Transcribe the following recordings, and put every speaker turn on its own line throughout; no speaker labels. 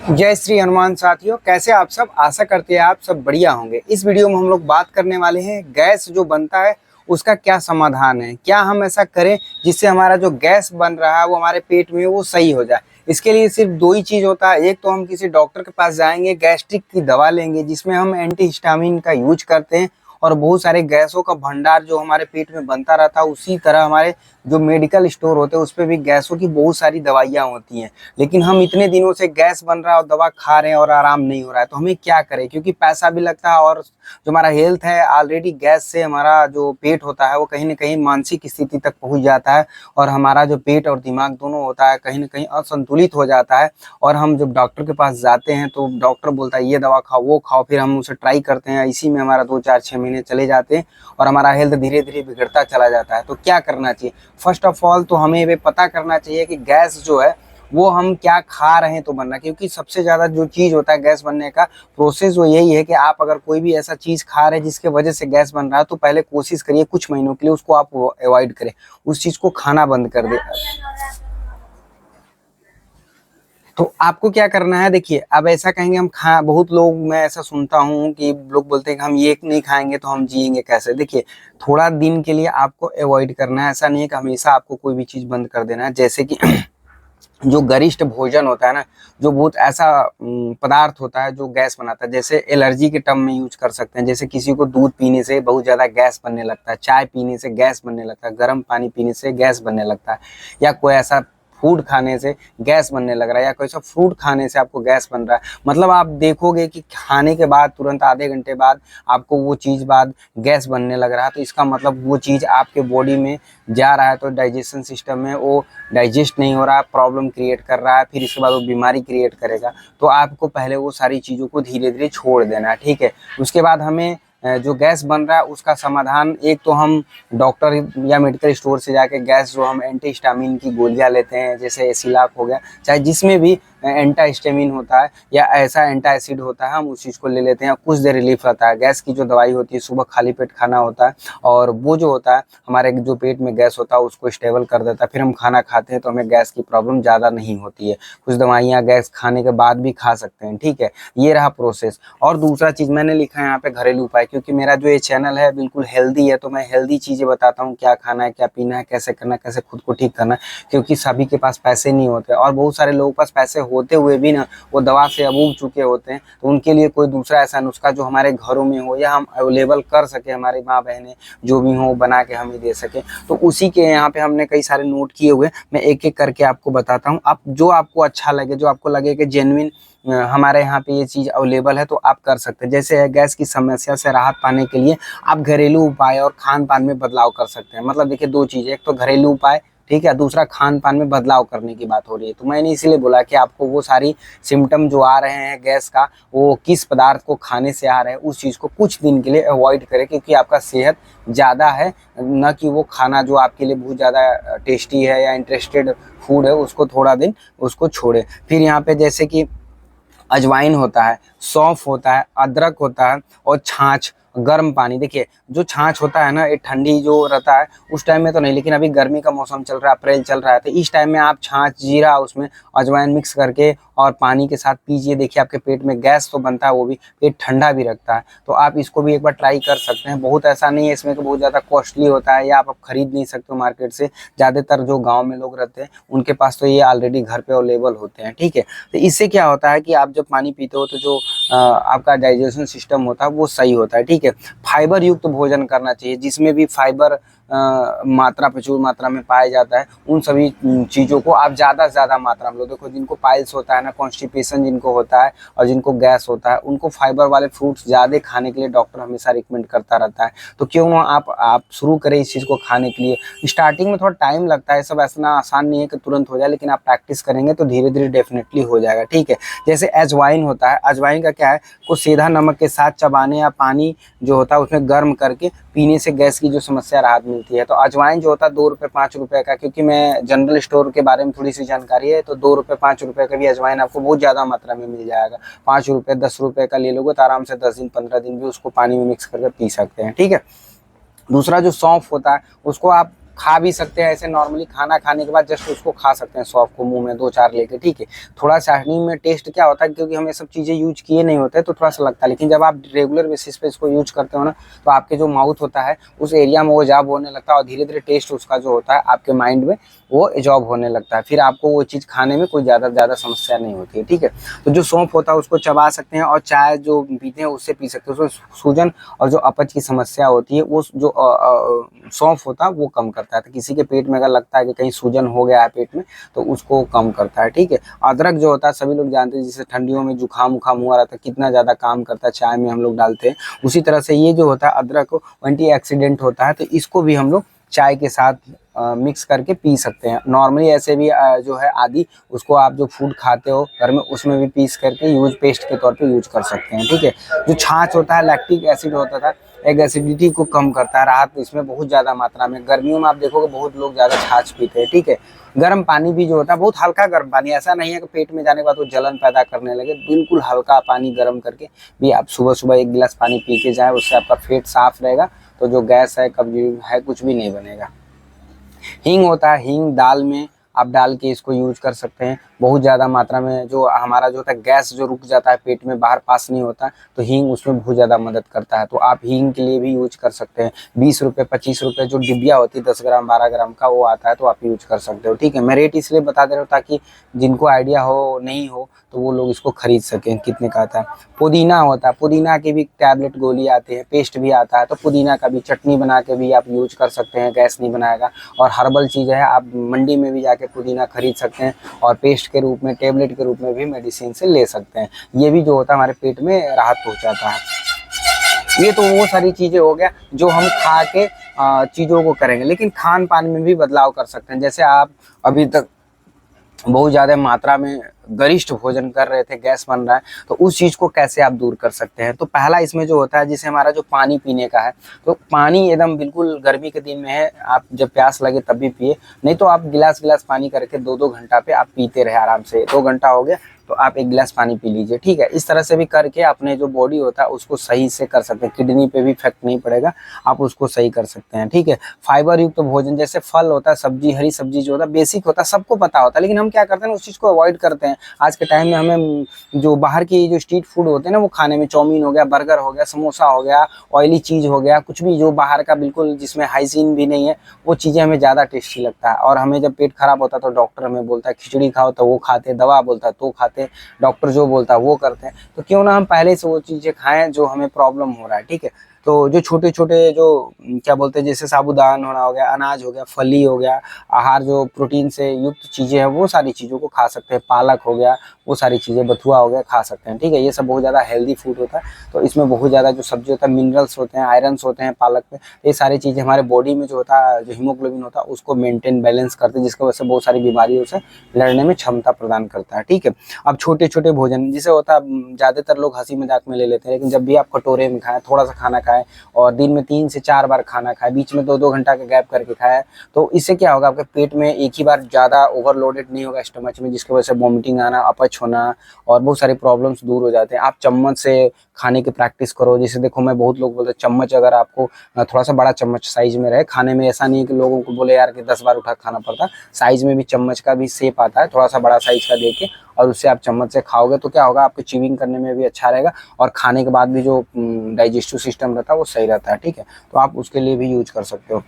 जय श्री हनुमान साथियों, कैसे आप सब। आशा करते हैं आप सब बढ़िया होंगे। इस वीडियो में हम लोग बात करने वाले हैं गैस जो बनता है उसका क्या समाधान है। क्या हम ऐसा करें जिससे हमारा जो गैस बन रहा है वो हमारे पेट में वो सही हो जाए। इसके लिए सिर्फ दो ही चीज़ होता है। एक तो हम किसी डॉक्टर के पास जाएंगे, गैस्ट्रिक की दवा लेंगे जिसमें हम एंटी हिस्टामिन का यूज करते हैं। और बहुत सारे गैसों का भंडार जो हमारे पेट में बनता रहता है, उसी तरह हमारे जो मेडिकल स्टोर होते हैं उस पर भी गैसों की बहुत सारी दवाइयाँ होती हैं। लेकिन हम इतने दिनों से गैस बन रहा है और दवा खा रहे हैं और आराम नहीं हो रहा है, तो हमें क्या करें। क्योंकि पैसा भी लगता है और जो हमारा हेल्थ है, ऑलरेडी गैस से हमारा जो पेट होता है वो कहीं ना कहीं मानसिक स्थिति तक पहुंच जाता है। और हमारा जो पेट और दिमाग दोनों होता है कहीं ना कहीं असंतुलित हो जाता है। और हम जब डॉक्टर के पास जाते हैं तो डॉक्टर बोलता है ये दवा खाओ वो खाओ, फिर हम उसे ट्राई करते हैं। इसी में हमारा 2 4 6 महीने चले जाते हैं और हमारा हेल्थ धीरे धीरे बिगड़ता चला जाता है। तो क्या करना चाहिए। फर्स्ट ऑफ ऑल तो हमें ये पता करना चाहिए कि गैस जो है वो हम क्या खा रहे हैं तो बन रहा है। क्योंकि सबसे ज़्यादा जो चीज़ होता है गैस बनने का प्रोसेस वो यही है कि आप अगर कोई भी ऐसा चीज़ खा रहे हैं जिसके वजह से गैस बन रहा है तो पहले कोशिश करिए कुछ महीनों के लिए उसको आप अवॉइड करें, उस चीज़ को खाना बंद कर दें। तो आपको क्या करना है, देखिए अब ऐसा कहेंगे हम खा, बहुत लोग मैं ऐसा सुनता हूँ कि लोग बोलते हैं कि हम ये नहीं खाएंगे तो हम जिएंगे कैसे। देखिए थोड़ा दिन के लिए आपको अवॉइड करना है, ऐसा नहीं है कि हमेशा आपको कोई भी चीज़ बंद कर देना है। जैसे कि जो गरिष्ठ भोजन होता है ना, जो बहुत ऐसा पदार्थ होता है जो गैस बनाता है, जैसे एलर्जी के टर्म में यूज कर सकते हैं। जैसे किसी को दूध पीने से बहुत ज़्यादा गैस बनने लगता है, चाय पीने से गैस बनने लगता है, गर्म पानी पीने से गैस बनने लगता है, या कोई ऐसा फूड खाने से गैस बनने लग रहा है, या कोई सा फ्रूट खाने से आपको गैस बन रहा है। मतलब आप देखोगे कि खाने के बाद तुरंत आधे घंटे बाद आपको वो चीज़ बाद गैस बनने लग रहा है, तो इसका मतलब वो चीज़ आपके बॉडी में जा रहा है, तो डाइजेशन सिस्टम में वो डाइजेस्ट नहीं हो रहा है, प्रॉब्लम क्रिएट कर रहा है, फिर इसके बाद वो बीमारी क्रिएट करेगा। तो आपको पहले वो सारी चीज़ों को धीरे धीरे छोड़ देना है, ठीक है। उसके बाद हमें जो गैस बन रहा है उसका समाधान, एक तो हम डॉक्टर या मेडिकल स्टोर से जाके गैस जो हम एंटी हिस्टामिन की गोलियां लेते हैं, जैसे एसिलाक हो गया, चाहे जिसमें भी एंटा हिस्टामिन होता है या ऐसा एंटा एसिड होता है, हम उस चीज़ को ले लेते हैं। कुछ देर रिलीफ रहता है। गैस की जो दवाई होती है सुबह खाली पेट खाना होता है, और वो जो होता है हमारे जो पेट में गैस होता है उसको स्टेबल कर देता है। फिर हम खाना खाते हैं तो हमें गैस की प्रॉब्लम ज़्यादा नहीं होती है। कुछ दवाइयाँ गैस खाने के बाद भी खा सकते हैं, ठीक है। ये रहा प्रोसेस। और दूसरा चीज़ मैंने लिखा है यहाँ पे घरेलू उपाय, क्योंकि मेरा जो ये चैनल है बिल्कुल हेल्दी है, तो मैं हेल्दी चीज़ें बताता हूँ, क्या खाना है, क्या पीना है, कैसे करना है, कैसे खुद को ठीक करना है। क्योंकि सभी के पास पैसे नहीं होते, और बहुत सारे लोगों के पास पैसे होते हुए भी ना वो दवा से अब उब चुके होते हैं। तो उनके लिए कोई दूसरा ऐसा नुस्खा जो हमारे घरों में हो या हम अवेलेबल कर सके, हमारी माँ बहनें जो भी हो बना के हमें दे सके, तो उसी के यहाँ पे हमने कई सारे नोट किए हुए। मैं एक एक करके आपको बताता हूँ। आप जो आपको अच्छा लगे, जो आपको लगे कि जेन्युइन हमारे यहाँ पे ये चीज़ अवेलेबल है, तो आप कर सकते हैं। जैसे गैस की समस्या से राहत पाने के लिए आप घरेलू उपाय और खान पान में बदलाव कर सकते हैं। मतलब देखिए दो चीज़ें, एक तो घरेलू उपाय, ठीक है, दूसरा खान पान में बदलाव करने की बात हो रही है। तो मैंने इसीलिए बोला कि आपको वो सारी सिम्टम जो आ रहे हैं गैस का, वो किस पदार्थ को खाने से आ रहे हैं, उस चीज़ को कुछ दिन के लिए अवॉइड करें, क्योंकि आपका सेहत ज़्यादा है, न कि वो खाना जो आपके लिए बहुत ज़्यादा टेस्टी है या इंटरेस्टेड फूड है उसको थोड़ा दिन उसको छोड़े। फिर यहाँ पे जैसे कि अजवाइन होता है, सौंफ होता है, अदरक होता है, और छाछ, गर्म पानी। देखिए जो छाछ होता है ना, ये ठंडी जो रहता है उस टाइम में तो नहीं, लेकिन अभी गर्मी का मौसम चल रहा है, अप्रैल चल रहा है, तो इस टाइम में आप छाछ, जीरा, उसमें अजवाइन मिक्स करके और पानी के साथ पीजिए। देखिए आपके पेट में गैस तो बनता है, वो भी पेट ठंडा भी रखता है। तो आप इसको भी एक बार ट्राई कर सकते हैं। बहुत ऐसा नहीं है इसमें कि बहुत ज़्यादा कॉस्टली होता है या आप खरीद नहीं सकते हो मार्केट से। ज़्यादातर जो गाँव में लोग रहते हैं उनके पास तो ये ऑलरेडी घर पे अवेलेबल होते हैं, ठीक है। तो इससे क्या होता है कि आप जब पानी पीते हो तो जो आपका डाइजेशन सिस्टम होता है वो सही होता है, ठीक है। फाइबर युक्त भोजन करना चाहिए, जिसमें भी फाइबर मात्रा प्रचुर मात्रा में पाया जाता है, उन सभी चीज़ों को आप ज़्यादा से ज़्यादा मात्रा में लो। देखो जिनको पाइल्स होता है ना, कॉन्स्टिपेशन जिनको होता है और जिनको गैस होता है, उनको फाइबर वाले फ्रूट्स ज़्यादा खाने के लिए डॉक्टर हमेशा रिकमेंड करता रहता है। तो क्यों ना आप शुरू करें इस चीज़ को खाने के लिए। स्टार्टिंग में थोड़ा टाइम लगता है, सब ऐसा आसान नहीं है कि तुरंत हो जाए, लेकिन आप प्रैक्टिस करेंगे तो धीरे धीरे डेफिनेटली हो जाएगा, ठीक है। जैसे अजवाइन होता है, अजवाइन का क्या है, को सीधा नमक के साथ चबाने या पानी जो होता है उसमें गर्म करके पीने से गैस की जो समस्या राहत मिलती है। तो अजवाइन जो होता है 2 रुपये 5 रुपये का, क्योंकि मैं जनरल स्टोर के बारे में थोड़ी सी जानकारी है, तो 2 रुपये 5 रुपये का भी अजवाइन आपको बहुत ज़्यादा मात्रा में मिल जाएगा। 5 रुपये 10 रुपये का ले लोगे तो आराम से 10 दिन 15 दिन भी उसको पानी में मिक्स करके पी सकते हैं, ठीक है। दूसरा जो सौंफ होता है उसको आप खा भी सकते हैं ऐसे नॉर्मली, खाना खाने के बाद जस्ट उसको खा सकते हैं सौंफ को मुंह में 2-4 लेके, ठीक है। थोड़ा स्टार्टिंग में टेस्ट क्या होता है, क्योंकि हम ये सब चीज़ें यूज किए नहीं होते तो थोड़ा सा लगता है, लेकिन जब आप रेगुलर बेसिस पे इसको यूज करते हो ना, तो आपके जो माउथ होता है उस एरिया में वो जॉब होने लगता है, और धीरे धीरे टेस्ट उसका जो होता है आपके माइंड में वो जॉब होने लगता है, फिर आपको वो चीज़ खाने में कोई ज़्यादा समस्या नहीं होती है, ठीक है। तो जो सौंफ होता है उसको चबा सकते हैं, और चाय जो पीते हैं उससे पी सकते हैं, उसमें सूजन और जो अपच की समस्या होती है वो जो सौंफ होता है वो कम करता है। तो किसी के पेट में अगर लगता है कि कहीं सूजन हो गया है पेट में, तो उसको कम करता है, ठीक है। अदरक जो होता है सभी लोग जानते हैं, जैसे ठंडियों में जुकाम उखाम हुआ रहता है, कितना ज़्यादा काम करता है, चाय में हम लोग डालते हैं, उसी तरह से ये जो होता है अदरक एंटीऑक्सीडेंट होता है, तो इसको भी हम लोग चाय के साथ मिक्स करके पी सकते हैं। नॉर्मली ऐसे भी जो है आदि, उसको आप जो फूड खाते हो घर में उसमें भी पीस करके यूज पेस्ट के तौर पे यूज कर सकते हैं, ठीक है। जो छाछ होता है लैक्टिक एसिड होता था, एक एसिडिटी को कम करता है, राहत इसमें बहुत ज़्यादा मात्रा में। गर्मियों में आप देखोगे बहुत लोग ज़्यादा छाछ पीते हैं, ठीक है। गर्म पानी भी जो होता है बहुत हल्का गर्म पानी, ऐसा नहीं है कि पेट में जाने के बाद वो जलन पैदा करने लगे, बिल्कुल हल्का पानी गर्म करके भी आप सुबह सुबह 1 गिलास पानी पी के जाए, उससे आपका पेट साफ रहेगा, तो जो गैस है कब्ज है कुछ भी नहीं बनेगा। हींग होता है, हींग दाल में आप डाल के इसको यूज कर सकते हैं बहुत ज़्यादा मात्रा में। जो हमारा जो होता है गैस जो रुक जाता है पेट में, बाहर पास नहीं होता, तो हींग उसमें बहुत ज़्यादा मदद करता है, तो आप हींग के लिए भी यूज कर सकते हैं। 20 रुपये 25 रुपये जो डिबिया होती है 10 ग्राम 12 ग्राम का वो आता है, तो आप यूज कर सकते हो, ठीक है। मैं रेट इसलिए बता दे रहा हूँ ताकि जिनको आइडिया हो नहीं हो तो वो लोग इसको खरीद सकें कितने का आता है। पुदीना होता है, पुदीना की भी टैबलेट गोली आती है, पेस्ट भी आता है, तो पुदीना का भी चटनी बना के भी आप यूज कर सकते हैं, गैस नहीं बनाएगा। और हर्बल चीज़ है, आप मंडी में भी जाके पुदीना खरीद सकते हैं, और पेस्ट के रूप में टेबलेट के रूप में भी मेडिसिन से ले सकते हैं। ये भी जो होता है हमारे पेट में राहत पहुंचाता है। ये तो वो सारी चीज़ें हो गया जो हम खा के चीज़ों को करेंगे, लेकिन खान पान में भी बदलाव कर सकते हैं। जैसे आप अभी तक बहुत ज़्यादा मात्रा में गरिष्ठ भोजन कर रहे थे, गैस बन रहा है, तो उस चीज़ को कैसे आप दूर कर सकते हैं। तो पहला इसमें जो होता है, जैसे हमारा जो पानी पीने का है, तो पानी एकदम बिल्कुल गर्मी के दिन में है, आप जब प्यास लगे तभी पिए, नहीं तो आप गिलास पानी करके 2-2 घंटा पे आप पीते रहे आराम से। 2 घंटा हो गया तो आप 1 गिलास पानी पी लीजिए, ठीक है। इस तरह से भी करके अपने जो बॉडी होता है उसको सही से कर सकते हैं, किडनी पे भी इफेक्ट नहीं पड़ेगा, आप उसको सही कर सकते हैं, ठीक है। फाइबर युक्त तो भोजन, जैसे फल होता है, सब्जी, हरी सब्जी जो होता है बेसिक होता है, सबको पता होता है, लेकिन हम क्या करते हैं उस चीज़ को अवॉइड करते हैं। आज के टाइम में हमें जो बाहर की जो स्ट्रीट फूड होते हैं ना, वो खाने में चाउमीन हो गया, बर्गर हो गया, समोसा हो गया, ऑयली चीज़ हो गया, कुछ भी जो बाहर का बिल्कुल जिसमें हाइजीन भी नहीं है, वो चीज़ें हमें ज़्यादा टेस्टी लगता है। और हमें जब पेट खराब होता है तो डॉक्टर हमें बोलता है खिचड़ी खाओ, तो वो खाते, दवा बोलता है तो खाते, डॉक्टर जो बोलता है वो करते हैं। तो क्यों ना हम पहले से वो चीज़ें खाएं जो हमें प्रॉब्लम हो रहा है, ठीक है। तो जो छोटे छोटे जो क्या बोलते हैं, जैसे साबूदाना होना हो गया, अनाज हो गया, फली हो गया, आहार जो प्रोटीन से युक्त चीज़ें हैं वो सारी चीज़ों को खा सकते हैं। पालक हो गया, वो सारी चीज़ें, बथुआ हो गया, खा सकते हैं, ठीक है। ये सब बहुत ज़्यादा हेल्दी फूड होता है, तो इसमें बहुत ज़्यादा जो सब्जी होता है मिनरल्स होते हैं, आयरन्स होते हैं पालक में। ये सारी चीज़ें हमारे बॉडी में जो होता है, जो हीमोग्लोबिन होता है उसको मेंटेन बैलेंस करते हैं, जिसकी वजह से बहुत सारी बीमारियों से लड़ने में क्षमता प्रदान करता है, ठीक है। अब छोटे छोटे भोजन जिसे होता है, ज़्यादातर लोग हंसी मजाक में ले लेते हैं, लेकिन जब भी आप कटोरे में खाएं, थोड़ा सा खाना खाएं, और दिन में 3 से 4 बार खाना खाएं, बीच में 2-2 घंटा का गैप करके खाएं, तो इससे क्या होगा, आपके पेट में एक ही बार ज़्यादा ओवरलोडेड नहीं होगा स्टमच में, जिसकी वजह से वॉमिटिंग आना, अपच होना और बहुत सारे प्रॉब्लम्स दूर हो जाते हैं। आप चम्मच से खाने की प्रैक्टिस करो। जैसे देखो, मैं बहुत लोग बोलते हैं चम्मच अगर आपको थोड़ा सा बड़ा चम्मच साइज में रहे खाने में, ऐसा नहीं कि लोगों को बोले यार कि 10 बार उठा खाना पड़ता, साइज में भी चम्मच का भी शेप आता है, थोड़ा सा बड़ा साइज का देके, और उससे आप चम्मच से खाओगे तो क्या होगा, आपको च्यूइंग करने में भी अच्छा रहेगा, और खाने के बाद भी जो डाइजेस्टिव सिस्टम रहता है वो सही रहता है, ठीक है। तो आप उसके लिए भी यूज कर सकते हो।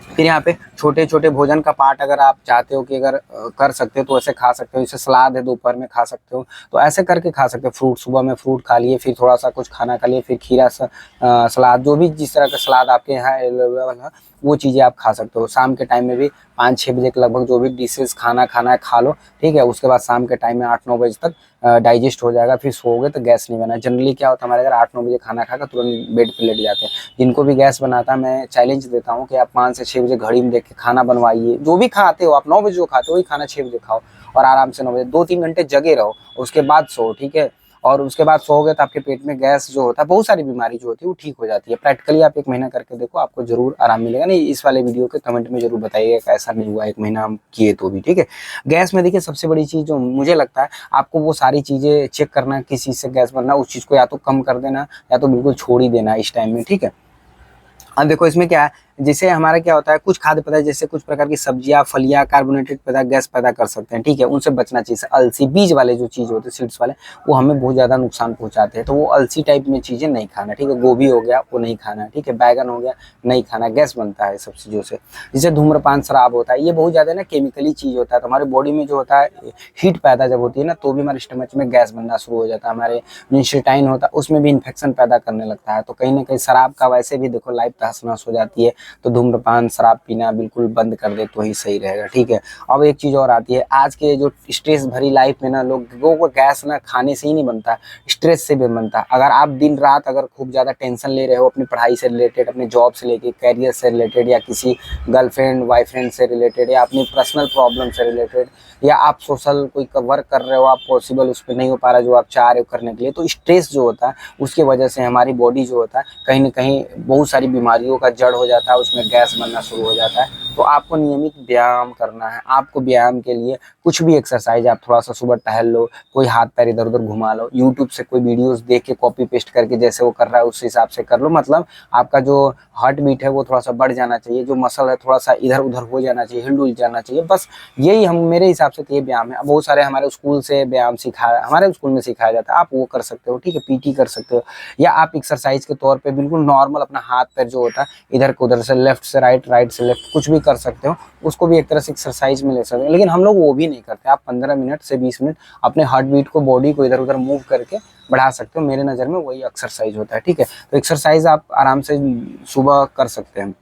फिर यहाँ पे छोटे छोटे भोजन का पार्ट अगर आप चाहते हो कि अगर कर सकते हो तो ऐसे खा सकते हो। जैसे सलाद है, दोपहर में खा सकते हो, तो ऐसे करके खा सकते हो। फ्रूट, सुबह में फ्रूट खा लिए, फिर थोड़ा सा कुछ खाना खा लिए, फिर खीरा सलाद, जो भी जिस तरह का सलाद आपके यहाँ अवेलेबल है वो चीज़ें आप खा सकते हो। शाम के टाइम में भी 5-6 बजे के लगभग जो भी डिशेज खाना खाना है खा लो, ठीक है। उसके बाद शाम के टाइम में 8-9 बजे तक डाइजेस्ट हो जाएगा, फिर सोओगे तो गैस नहीं बना। जनरली क्या होता है, हमारे अगर 8-9 बजे खाना खाकर तुरंत बेड पे लेट जाते हैं। जिनको भी गैस बनाता है, मैं चैलेंज देता हूँ कि आप 5 से 6 बजे घड़ी में देख के खाना बनवाइए। जो भी खाते हो आप, 9 बजे जो खाते हो वही खाना 6 बजे खाओ, और आराम से 9 बजे 2-3 घंटे जगे रहो, उसके बाद सो, ठीक है। और उसके बाद सोओगे तो आपके पेट में गैस जो होता है, बहुत सारी बीमारी जो होती है वो ठीक हो जाती है। प्रैक्टिकली आप 1 महीना करके देखो, आपको जरूर आराम मिलेगा। नहीं, इस वाले वीडियो के कमेंट में जरूर बताइएगा कि ऐसा नहीं हुआ 1 महीना हम किए तो भी, ठीक है। गैस में देखिए सबसे बड़ी चीज़ जो मुझे लगता है, आपको वो सारी चीज़ें चेक करना, किस चीज़ से गैस बनना, उस चीज़ को या तो कम कर देना या तो बिल्कुल छोड़ ही देना इस टाइम में, ठीक है। अब देखो इसमें क्या है, जैसे हमारा क्या होता है, कुछ खाद्य पदार्थ जैसे कुछ प्रकार की सब्जियां, फलियां, कार्बोनेटेड पदार्थ गैस पैदा कर सकते हैं, ठीक है, उनसे बचना चाहिए। अलसी, बीज वाले जो चीज होते हैं सीड्स वाले, वो हमें बहुत ज्यादा नुकसान पहुंचाते हैं, तो वो अलसी टाइप में चीजें नहीं खाना, ठीक है। गोभी हो गया वो नहीं खाना, ठीक है। बैगन हो गया नहीं खाना, गैस बनता है सब चीजों से। जैसे धूम्रपान, शराब होता है, ये बहुत ज्यादा ना केमिकली चीज होता है, तो हमारी बॉडी में जो होता है हीट पैदा जब होती है ना, तो भी हमारे स्टमच में गैस बनना शुरू हो जाता है। हमारे इंस्टेटाइन होता है उसमें भी इन्फेक्शन पैदा करने लगता है। तो कहीं ना कहीं शराब का वैसे भी देखो लाइफ तहस नहस हो जाती है, तो धूम्रपान, शराब पीना बिल्कुल बंद कर दे तो ही सही रहेगा, ठीक है। अब एक चीज और आती है, आज के जो स्ट्रेस भरी लाइफ में ना, लोगों को गैस ना खाने से ही नहीं बनता, स्ट्रेस से भी बनता है। अगर आप दिन रात अगर खूब ज्यादा टेंशन ले रहे हो अपनी पढ़ाई से रिलेटेड, अपने जॉब से लेके कैरियर से रिलेटेड, या किसी गर्लफ्रेंड बॉयफ्रेंड से रिलेटेड, या अपनी पर्सनल प्रॉब्लम से रिलेटेड, या आप सोशल कोई वर्क कर रहे हो, आप पॉसिबल उस पर नहीं हो पा रहा जो आप चाह रहे हो करने के लिए, तो स्ट्रेस जो होता है उसकी वजह से हमारी बॉडी जो होता है कहीं ना कहीं बहुत सारी बीमारियों का जड़ हो जाता है, उसमें गैस बनना शुरू हो जाता है। तो आपको नियमित व्यायाम करना है। आपको व्यायाम के लिए कुछ भी एक्सरसाइज, आप थोड़ा सा सुबह टहल लो, कोई हाथ पैर इधर उधर घुमा लो, यूट्यूब से कोई वीडियोस देख के कॉपी पेस्ट करके जैसे वो कर रहा है उस हिसाब से कर लो। मतलब आपका जो हार्ट बीट है वो थोड़ा सा बढ़ जाना चाहिए, जो मसल है थोड़ा सा इधर उधर हो जाना चाहिए, हिल डुल जाना चाहिए, बस यही हम मेरे हिसाब से तो ये व्यायाम है। बहुत सारे हमारे स्कूल से व्यायाम सिखाया, हमारे स्कूल में सिखाया जाता है, आप वो कर सकते हो, ठीक है। पीटी कर सकते हो, या आप एक्सरसाइज के तौर पे बिल्कुल नॉर्मल अपना हाथ पैर जो होता है इधर को उधर से, लेफ्ट से राइट, राइट से लेफ्ट, कुछ भी कर सकते हो, उसको भी एक तरह से एक्सरसाइज में ले सकते हो। लेकिन हम लोग वो भी नहीं करते। आप 15 मिनट से 20 मिनट अपने हार्ट बीट को, बॉडी को इधर उधर मूव करके बढ़ा सकते हो। मेरे नज़र में वही एक्सरसाइज होता है, ठीक है। तो एक्सरसाइज आप आराम से सुबह कर सकते हैं।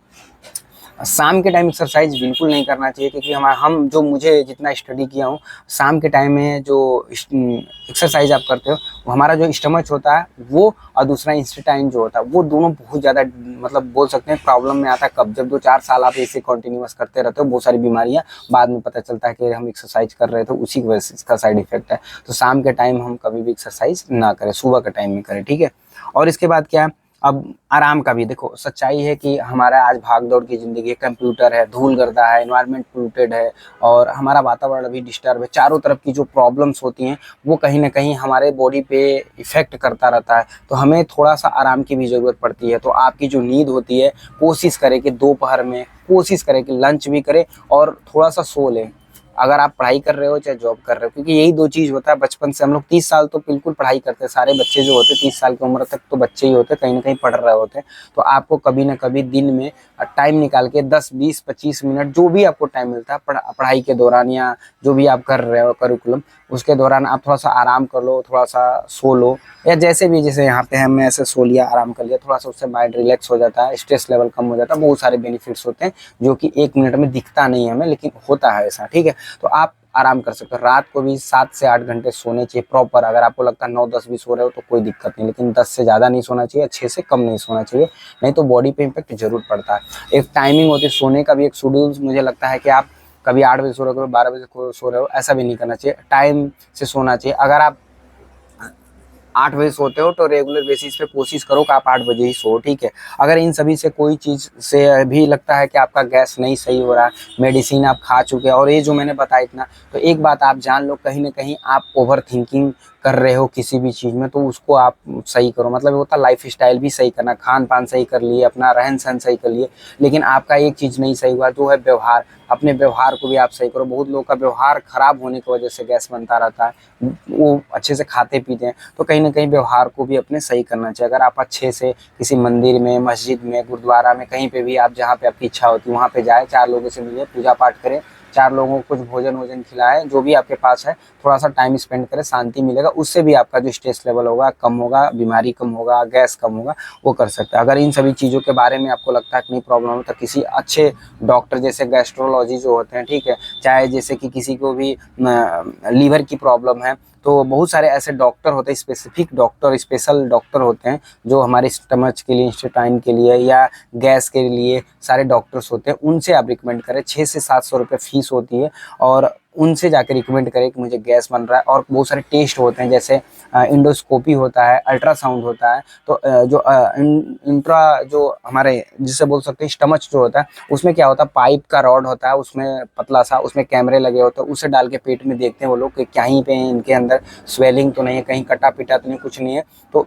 शाम के टाइम एक्सरसाइज बिल्कुल नहीं करना चाहिए, क्योंकि हम जो, मुझे जितना स्टडी किया हूँ, शाम के टाइम में जो एक्सरसाइज आप करते हो, वो हमारा जो स्टमच होता है वो, और दूसरा इंस्टेटाइन जो होता है वो, दोनों बहुत ज़्यादा मतलब बोल सकते हैं प्रॉब्लम में आता है। कब? जब 2-4 साल आप ऐसे कंटिन्यूअस करते रहते हो, बहुत सारी बीमारियाँ बाद में पता चलता है कि हम एक्सरसाइज कर रहे थे, उसी की वजह से इसका साइड इफेक्ट है। तो शाम के टाइम हम कभी भी एक्सरसाइज ना करें, सुबह के टाइम में करें, ठीक है। और इसके बाद क्या है, अब आराम का भी देखो, सच्चाई है कि हमारा आज भाग दौड़ की ज़िंदगी है, कंप्यूटर है, धूल गर्दा है, एनवायरनमेंट पोल्यूटेड है, और हमारा वातावरण भी डिस्टर्ब है। चारों तरफ की जो प्रॉब्लम्स होती हैं वो कहीं ना कहीं हमारे बॉडी पे इफेक्ट करता रहता है। तो हमें थोड़ा सा आराम की भी ज़रूरत पड़ती है। तो आपकी जो नींद होती है, कोशिश करें कि दोपहर में, कोशिश करें कि लंच भी करें और थोड़ा सा सो लें। अगर आप पढ़ाई कर रहे हो चाहे जॉब कर रहे हो, क्योंकि यही दो चीज़ होता है। बचपन से हम लोग 30 साल तो बिल्कुल पढ़ाई करते हैं, सारे बच्चे जो होते हैं 30 साल की उम्र तक तो बच्चे ही होते हैं, कहीं ना कहीं पढ़ रहे होते हैं। तो आपको कभी ना कभी दिन में टाइम निकाल के 10, 20, 25 मिनट जो भी आपको टाइम मिलता है पढ़ाई के दौरान, या जो भी आप कर रहे हो करिकुलम, उसके दौरान आप थोड़ा सा आराम कर लो, थोड़ा सा सो लो, या जैसे भी, जैसे यहाँ पे हमने ऐसे सो लिया, आराम कर लिया, थोड़ा सा उससे माइंड रिलैक्स हो जाता है, स्ट्रेस लेवल कम हो जाता है। बहुत सारे बेनिफिट्स होते हैं जो कि 1 मिनट में दिखता नहीं है हमें, लेकिन होता है ऐसा, ठीक है। तो आप आराम कर सकते हो। रात को भी 7 से 8 घंटे सोने चाहिए प्रॉपर। अगर आपको लगता है 9-10 भी सो रहे हो तो कोई दिक्कत नहीं, लेकिन 10 से ज़्यादा नहीं सोना चाहिए, 6 से कम नहीं सोना चाहिए, नहीं तो बॉडी पे इम्पैक्ट जरूर पड़ता है। एक टाइमिंग होती है सोने का भी, एक शेड्यूल। मुझे लगता है कि आप कभी 8 बजे सो रहे हो, 12 बजे सो रहे हो, ऐसा भी नहीं करना चाहिए, टाइम से सोना चाहिए। अगर आप 8 बजे सोते हो तो रेगुलर बेसिस पे कोशिश करो कि आप 8 बजे ही सो, ठीक है। अगर इन सभी से कोई चीज़ से भी लगता है कि आपका गैस नहीं सही हो रहा है, मेडिसिन आप खा चुके हैं और ये जो मैंने बताया इतना, तो एक बात आप जान लो, कहीं ना कहीं आप ओवर थिंकिंग कर रहे हो किसी भी चीज़ में, तो उसको आप सही करो। मतलब होता लाइफ स्टाइल भी सही करना, खान पान सही कर लिए, अपना रहन सहन सही कर लिए, लेकिन आपका एक चीज़ नहीं सही हुआ, जो है व्यवहार। अपने व्यवहार को भी आप सही करो। बहुत लोगों का व्यवहार खराब होने की वजह से गैस बनता रहता है, वो अच्छे से खाते पीते हैं, तो कहीं ना कहीं व्यवहार को भी अपने सही करना चाहिए। अगर आप अच्छे से किसी मंदिर में, मस्जिद में, गुरुद्वारा में, कहीं पे भी आप जहाँ पे आपकी इच्छा होती है वहाँ पे जाए, 4 लोगों से मिले, पूजा पाठ करें, 4 लोगों को कुछ भोजन वोजन खिलाएं, जो भी आपके पास है, थोड़ा सा टाइम स्पेंड करें, शांति मिलेगा, उससे भी आपका जो स्ट्रेस लेवल होगा कम होगा, बीमारी कम होगा, गैस कम होगा, वो कर सकते हैं। अगर इन सभी चीज़ों के बारे में आपको लगता है कि नहीं प्रॉब्लम हो, तो किसी अच्छे डॉक्टर, जैसे गैस्ट्रोलॉजी जो होते हैं, ठीक है, चाहे जैसे कि किसी को भी लीवर की प्रॉब्लम है, तो बहुत सारे ऐसे डॉक्टर होते हैं, स्पेसिफिक डॉक्टर, स्पेशल डॉक्टर होते हैं जो हमारे स्टमच के लिए, इंस्टेटाइन के लिए, या गैस के लिए सारे डॉक्टर्स होते हैं। उनसे आप रिकमेंड करें, 600 से 700 रुपये फीस होती है, और उनसे जाकर रिकमेंड करें कि मुझे गैस बन रहा है। और बहुत सारे टेस्ट होते हैं, जैसे इंडोस्कोपी होता है, अल्ट्रासाउंड होता है। तो जो इंट्रा जो हमारे जिसे बोल सकते हैं स्टमच जो होता है, उसमें क्या होता है, पाइप का रॉड होता है, उसमें पतला सा, उसमें कैमरे लगे होते हैं, उसे डाल के पेट में देखते हैं वो लोग कि कहीं पे इनके अंदर स्वेलिंग तो नहीं है, कहीं कटा पिटा तो नहीं, कुछ नहीं है। तो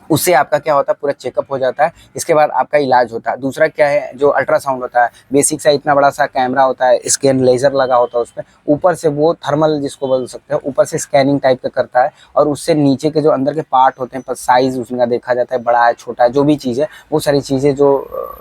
उससे आपका क्या होता है, पूरा चेकअप हो जाता है, इसके बाद आपका इलाज होता है। दूसरा क्या है, जो अल्ट्रासाउंड होता है, बेसिक सा इतना बड़ा सा कैमरा होता है, स्कैन लेजर लगा होता है उसमें, ऊपर से वो थर्मल जिसको बोल सकते हैं, ऊपर से स्कैनिंग टाइप का करता है, और उससे नीचे के जो अंदर के पार्ट होते हैं, साइज उसका देखा जाता है, बड़ा है छोटा है, जो भी चीज़ है वो सारी चीज़ें जो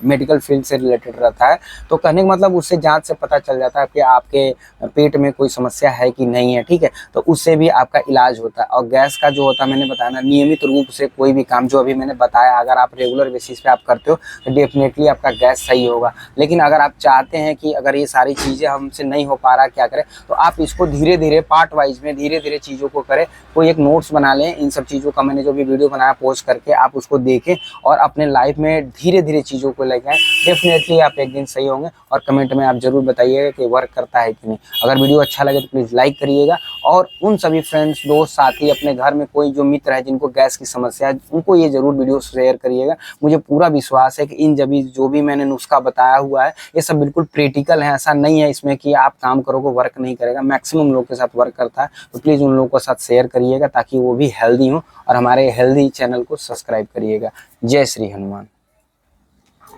मेडिकल फील्ड से रिलेटेड रहता है। तो कहने का मतलब उससे जांच से पता चल जाता है कि आपके पेट में कोई समस्या है कि नहीं है, ठीक है। तो उससे भी आपका इलाज होता है। और गैस का जो होता है, मैंने बताया ना, नियमित रूप से कोई भी काम जो अभी मैंने बताया, अगर आप रेगुलर बेसिस पे आप करते हो तो डेफिनेटली आपका गैस सही होगा। लेकिन अगर आप चाहते हैं कि अगर ये सारी चीज़ें हमसे नहीं हो पा रहा, क्या करें, तो आप इसको धीरे धीरे पार्ट वाइज में धीरे धीरे चीज़ों को करें। कोई एक नोट्स बना लें, इन सब चीज़ों का मैंने जो भी वीडियो बनाया पोस्ट करके, आप उसको देखें और अपने लाइफ में धीरे धीरे चीज़ों को लेकर आए। डेफिनेटली आप एक दिन सही होंगे। और कमेंट में आप जरूर बताइएगा कि वर्क करता है कि नहीं। अगर वीडियो अच्छा लगे तो प्लीज़ लाइक करिएगा, और उन सभी फ्रेंड्स, दोस्त, साथी, अपने घर में कोई जो मित्र है जिनको गैस की समस्या है, उनको ये जरूर वीडियो शेयर करिएगा। मुझे पूरा विश्वास है कि इन जो भी मैंने नुस्खा बताया हुआ है, ये सब बिल्कुल प्रैक्टिकल है। ऐसा नहीं है इसमें कि आप काम करोगे वर्क नहीं करेगा, मैक्सिमम लोग के साथ वर्क करता है। तो प्लीज़ उन लोगों के साथ शेयर करिएगा ताकि वो भी हेल्दी हो, और हमारे हेल्दी चैनल को सब्सक्राइब करिएगा। जय श्री हनुमान।